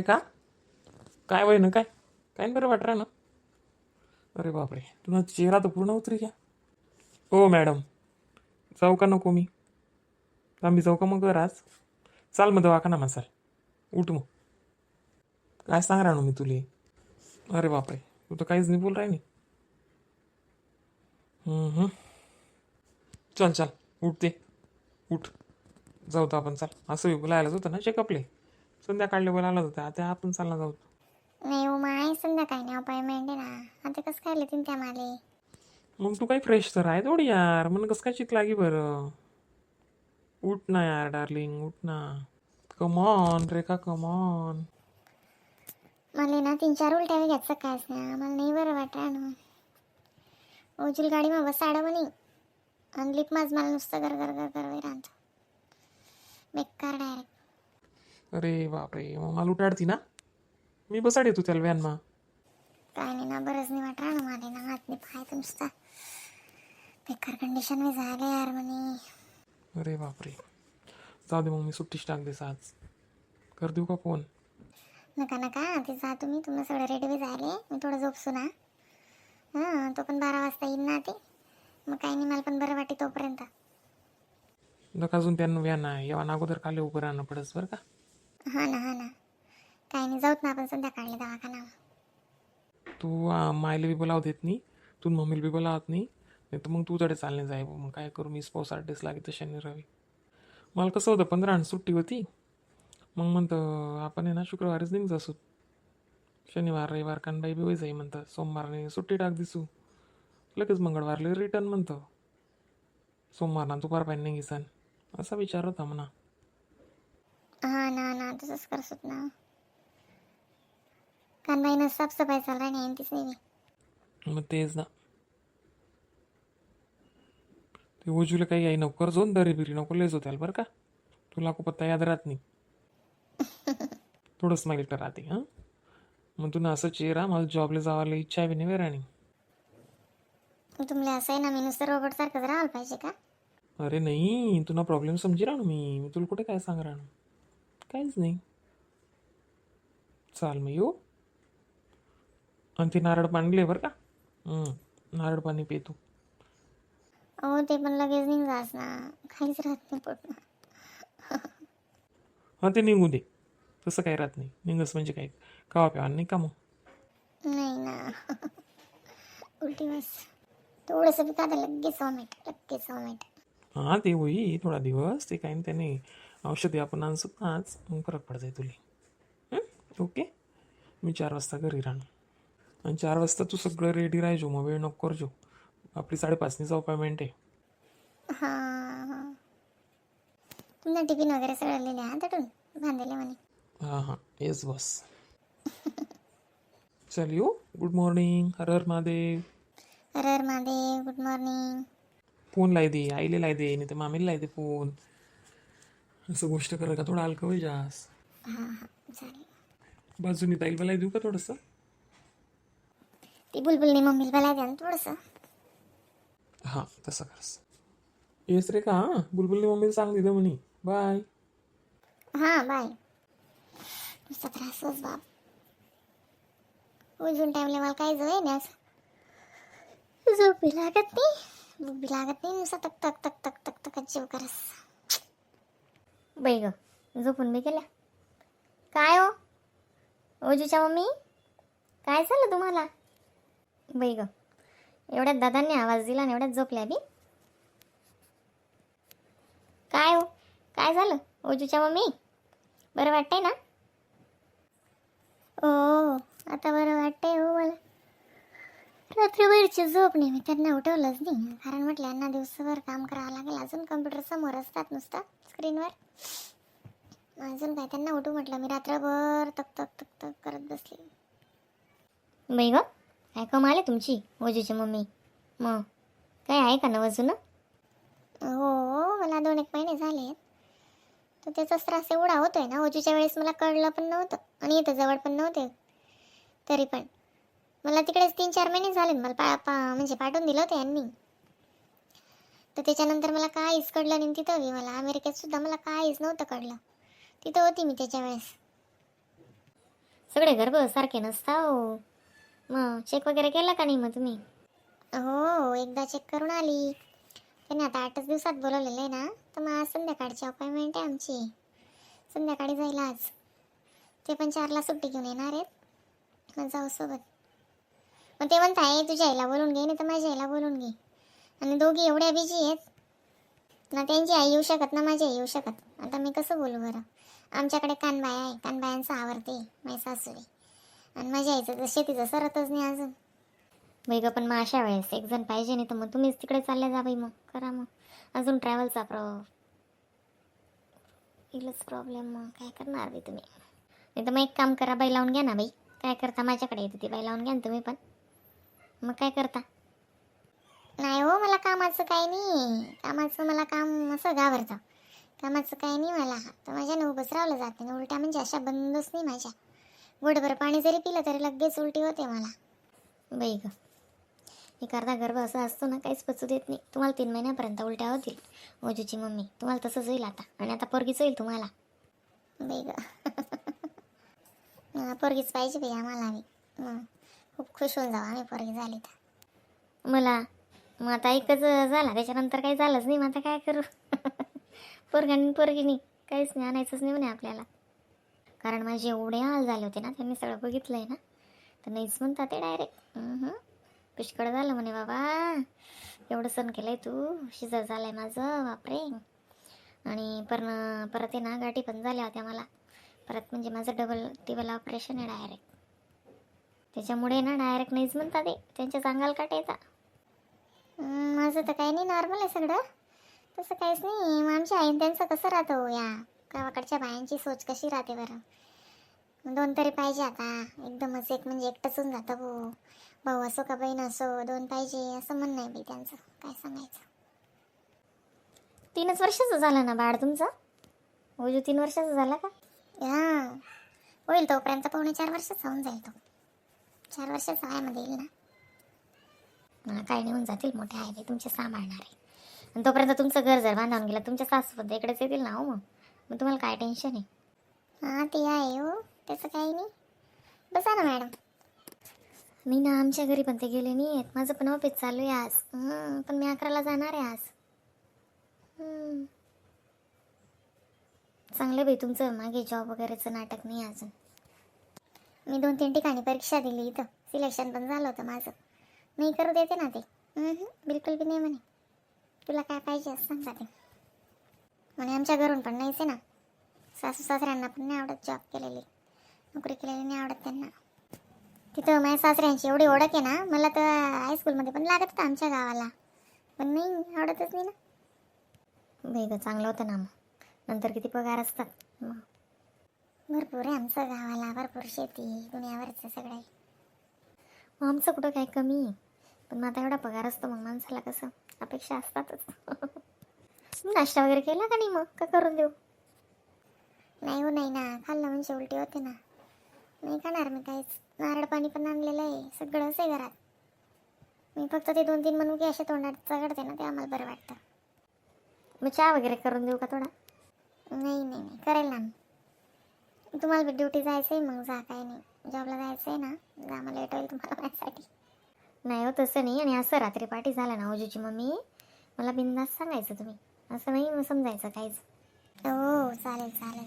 का काय वय ना काय काय बरं वाटरा ना. अरे बापरे, तुझा चेहरा तर पूर्ण उतरी घ्या. हो मॅडम, जाऊ का नको मी? आम्ही जाऊ का मग आज? चाल मग दवाखाना मग चाल. उठ मग. काय सांग राहणो मी तुले. अरे बापरे, तू तर काहीच नाही बोल राही नाही. हम्म. चल चल उठते उठ. जाऊ तर आपण चाल. असं बोलायलाच होतं ना चेकअपले. संध्याकाळले बोलायला होतं आता आपण चालला जाऊ. नाही हो माय संध्याकाळी नाही अपॉइंटमेंट आहे ना. आता कसं काय येतील त्या माले. मग तू काही फ्रेश तर आहे थोडी यार, मन कसं काय चिक लागी बरं. उठ ना यार डार्लिंग, उठ ना. कमॉन रेखा कमॉन. मला ना 3-4 उलट्या बी घ्यायचं कायच ना. मला नाही बरं वाटलं ना. ओजूल गाडी मग बसाडं म्हणे. आणि लिप माझ मला नुसतं गर गर गर गर राहतं. बेकार डायरेक्ट. अरे बापरे, मग मला उठाडती ना. मी बसाड येतो त्याला व्हॅन मा. काय नाही ना, बरंच नाही वाटलं ना मला ना. हात नाही पाय तर नुसता बेकार कंडिशन में झाले यार म्हणे. अरे बापरे, जाऊ दे मग मी सुट्टीच टाक देस आज. कर देऊ का फोन? नका नका ते जा तुम्ही सगळं रेडी बी झाले. मी थोडं झोपसू ना. हां तो पण 12 वाजता येईन ना ते. मग काही नाही, मला पण बरं वाटे तोपर्यंत. नका अजून त्यांना व्हॅन आहे येवा अगोदर खाली उभं राहणं पडस बरं का. हा ना काही नाही, जाऊत ना आपण संध्याकाळी दवाखाना. तू मायला बी बोलावत देत नाही, तू मम्मीला बी बोलावत नाही तर मग तू तडे चालणे जाय. मग काय करू, मी स्पोर्ट्स आर्टिस्ट लागे तर शनी रवी. मला कसं होतं 15 आणि सुट्टी होती. मग म्हणतं आपण आहे ना शुक्रवारीच निघ असू. शनिवार रविवार कानबाई बी होई जाई म्हणतं. सोमवारने सुट्टी टाक दिसू. लगेच मंगळवारले रिटर्न म्हणतं. सोमवार ना दुपार पाहिजे निघिसन असा विचार होता म्हणा. हा ना तसंच करसत ना. कानबाईनं साफसफाई चालू राहिली तीच नाही. मग तेच ना, ते उजूला काही आई नको जाऊन दरी बिरी नको लेज होत्याल बरं का. तुला को पत्ता याद राहत नाही. थोडं स्माईल कर राहते हां. मग तुला असं चेहरा मला जॉबला जावायला इच्छा बी नाही वेराणी. तुम्हाला असं आहे ना, मी नुसतं रोबोट सारखंच राहायला पाहिजे का? अरे नाही, तुला प्रॉब्लेम समजी राहणं मी तुला कुठे काय सांग राहणं. काहीच नाही. चाल मग येऊ. आणि ते नारळ पाणी ले बरं का. नारळ पाणी पे तू. हो ते पण लगेच निघास ना. काहीच राहत नाही पोट. हां ते निघू दे. तसं काही राहत नाही. निघस म्हणजे काय खावा प्यावा नाही का मग. नाही ना. उलटी बस थोडंसं बी का लगेच वॉमिट. हां ते होई थोडा दिवस. ते काही नाही त्याने औषधी आपण आणसू आज मग फरक पड जाई तुला. ओके. मी 4 वाजता घरी राहणार. आणि 4 वाजता तू सगळं रेडी राहायचो. मग वेळ नको करजो. आपली 5:30 अपॉइंटमेंट आहे. हां तुमचा टिफिन वगैरे सगळं लिहिले हा तटून बांधले म्हणे. हां येस बॉस. चल यू. Good morning. हर हर महादेव. हर हर महादेव. Good morning. फोन लाई दे आईले लाई दे नाही तर मामीला लाई दे फोन. असं गोष्ट कर का थोडं हलकं होई जास. हां चालेल. बाजूनी ताईला लाई देऊ का थोडंसं? ती बुलबुलनी मम्मीला बोलाय द्या ना थोडंसं. हां तसं करस. येस रे का हां. बुलबुलनी मम्मीला सांग दिलं म्हणे बाय. हां बाय. नुसता त्रासच बाप. उजून टाईमला मला काय जाऊ ना. झोप बी लागत नाही, भूक बी लागत नाही. नुसतं तक तक तक तक तक तक जीव करस. बाई ग झोपून बी गेल्या. काय हो ओजूच्या मम्मी, काय झालं तुम्हाला? बाई ग एवढ्यात दादांनी आवाज दिला आणि एवढ्यात झोपल्या बी. काय हो काय झालं ओजूच्या मम्मी, बरं वाटतंय ना? ओ आता बरं वाटतंय हो मला. रात्रीभरची झोप नाही, मी त्यांना उठवलंच नाही. कारण म्हटलं यांना दिवसभर काम करावं लागेल. अजून कम्प्युटर समोर असतात नुसतं स्क्रीनवर. अजून काय त्यांना उठू म्हटलं. मी रात्रभर तक तक तक तक करत बसली. बाई ग काय कमाल आहे तुमची ओजूची मम्मी. मग काय आहे का नवं? हो मला 2-1 महिने झाले. तर त्याचाच त्रास एवढा होतोय ना. ओजूच्या वेळेस मला कळलं पण नव्हतं आणि इथं जवळ पण नव्हते. तरी पण मला तिकडेच 3-4 महिने झाले. मला म्हणजे पाठवून दिलं होतं यांनी. तर त्याच्यानंतर मला काहीच कळलं नाही. तिथं बी मला अमेरिकेत सुद्धा मला काहीच नव्हतं कळलं. तिथं होती मी त्याच्या वेळेस. सगळे गर्भ सारखे नसता हो. मग चेक वगैरे केला का नाही मग तुम्ही? हो एकदा चेक करून आली. त्याने आता 8च दिवसात बोलवलेलं आहे ना, तर मग आज संध्याकाळची अपॉइंटमेंट आहे आमची. संध्याकाळी जाईल आज. ते पण 4ला सुट्टी घेऊन येणार आहेत. मग जाऊ सोबत. मग ते म्हणताय तुझ्या आईला बोलून घे नाही तर माझ्या आईला बोलून घे. आणि दोघी एवढ्या बिझी आहेत ना, त्यांची आई येऊ शकत ना माझी आई येऊ शकत. आता मी कसं बोलू बरं? आमच्याकडे कानबाई आहे, कानबायांचं आवडते माझी सासूरे. आणि माझ्या आईचं तर शेतीचं सरतच नाही अजून. बाई गं, पण मग अशा वेळेस एक जण पाहिजे नाही तर मग तुम्हीच तिकडे चालले जा बाई. मग करा मग. अजून ट्रॅव्हलचा इलच प्रॉब्लेम. मग काय करणार बाई तुम्ही? नाही तर मग एक काम करा, बाई लावून घ्या ना बाई. काय करता? माझ्याकडे येते ती बाई लावून घ्या ना तुम्ही पण. मग काय करता? नाही हो, मला कामाचं काही नाही. कामाचं मला काम असं घाबरतं. कामाचं काही नाही मला. तर माझ्यानं उभंच राहिलं जाते ना. उलट्या म्हणजे अशा बंदच नाही माझ्या. घोटभर पाणी जरी पिलं तरी लगेच उलटी होते मला. बाई ग, एक अर्धा गर्भ असा असतो ना, काहीच पचू देत नाही. तुम्हाला 3 महिन्यापर्यंत उलट्या होतील. ओजूची मम्मी तुम्हाला तसंच होईल आता. आणि आता पोरगीच होईल तुम्हाला. बाई ग पोरगीच पाहिजे बाई आम्हाला. आम्ही खूप खुश होऊन जाऊ आम्ही पोरगी झाली तर. मला मग आता एकच झाला, त्याच्यानंतर काही झालंच नाही. मग आता काय करू? पोरगानी पोरगीनी काहीच नाही आणायचंच नाही म्हणे आपल्याला. कारण माझे एवढे हाल झाले होते ना, त्यांनी सगळं बघितलंय ना. तर नाहीच म्हणतात ते डायरेक्ट. पुष्कळ झालं म्हणे बाबा. एवढं सण केलंय तू. शिजर झालंय माझं बापरे. आणि परत आहे ना गाठी पण झाल्या होत्या मला. परत म्हणजे माझं टिबल ऑपरेशन आहे डायरेक्ट. त्याच्यामुळे ना डायरेक्ट नाहीच म्हणतात ते. त्यांच्या चांगाल काटायचा. माझं तर काही नाही, नॉर्मल आहे सगळं. तसं काहीच नाही. मग आमच्या आईन त्यांचं कसं राहतं हो, या गावाकडच्या बायांची सोच कशी राहते बरं. 2 तरी पाहिजे आता. एकदमच एक म्हणजे एकटंच होऊन जातं हो. भाऊ असो का बहीण असो, 2 पाहिजे असं म्हणणं आहे बाई त्यांचं. काय सांगायचं. 3च वर्षाचं झालं ना बाळ तुमचं? ओजू 3 वर्षाचा झाला का? हां होईल. तोपर्यंत 4 वर्षाचा होऊन जाईल तो. 4 वर्षाचा वयामध्ये येईल ना. काय नाही, होऊन जातील. मोठे आहे तुमचे सांभाळणारे. आणि तोपर्यंत तुमचं घर जर बांधावून गेलं, तुमच्या सासूबद्दल इकडेच येतील ना हो. मग तुम्हाला काय टेन्शन आहे? हां ते आहे हो, त्याचं काही नाही. बसा ना मॅडम. मी ना आमच्या घरी पण ते गेले नाही आहेत. माझं पण ऑफिस चालू आहे आज. पण मी 11ला जाणार आहे आज. चांगलं बाई तुमचं मागे जॉब वगैरेचं नाटक नाही अजून. मी 2-3 ठिकाणी परीक्षा दिली, इथं सिलेक्शन पण झालं होतं माझं. मी करू देते ना ते. बिलकुल बी नाही म्हणे. तुला काय पाहिजे असं सांगा ते. म्हणे आमच्या घरून पण नाहीच आहे ना. सासू सासऱ्यांना पण नाही आवडत जॉब केलेली. नोकरी केलेली नाही आवडत त्यांना. तिथं माझ्या सासऱ्यांची एवढी ओळख आहे ना, मला तर हायस्कूलमध्ये पण लागत होतं आमच्या गावाला. पण नाही, आवडतच नाही ना. वेगळं चांगलं होतं ना. मग नंतर किती पगार असतात. मग भरपूर आहे आमचं गावाला. भरपूर शेती, दुनियावरचं सगळं आहे. मग आमचं कुठं काय कमी आहे. पण मग आता एवढा पगार असतो, मग माणसाला कसं अपेक्षा असतातच. नाश्ता वगैरे केला का नाही मग? का करून देऊ? नाही हो, नाही ना. खाल्लं म्हणजे उलटी होते ना. नाही खाणार मी काहीच. नारळ पाणी पण आणलेलं आहे, सगळंच आहे घरात. मी फक्त ते 2-3 मनुके असे तोंडात चघळते ना, ते आम्हाला बरं वाटतं. मग चहा वगैरे करून देऊ का थोडा? नाही नाही नाही, करेल ना. तुम्हाला बी ड्युटी जायचं आहे, मग जा. काय नाही, जॉबला जायचं आहे ना, जा. मला लेट होईल तुम्हाला माझ्यासाठी. नाही हो तसं नाही. आणि असं रात्री पार्टी झाला ना ओजूची मम्मी, मला बिनधास्त सांगायचं तुम्ही. असं नाही मग समजायचं काहीच. हो चालेल चालेल.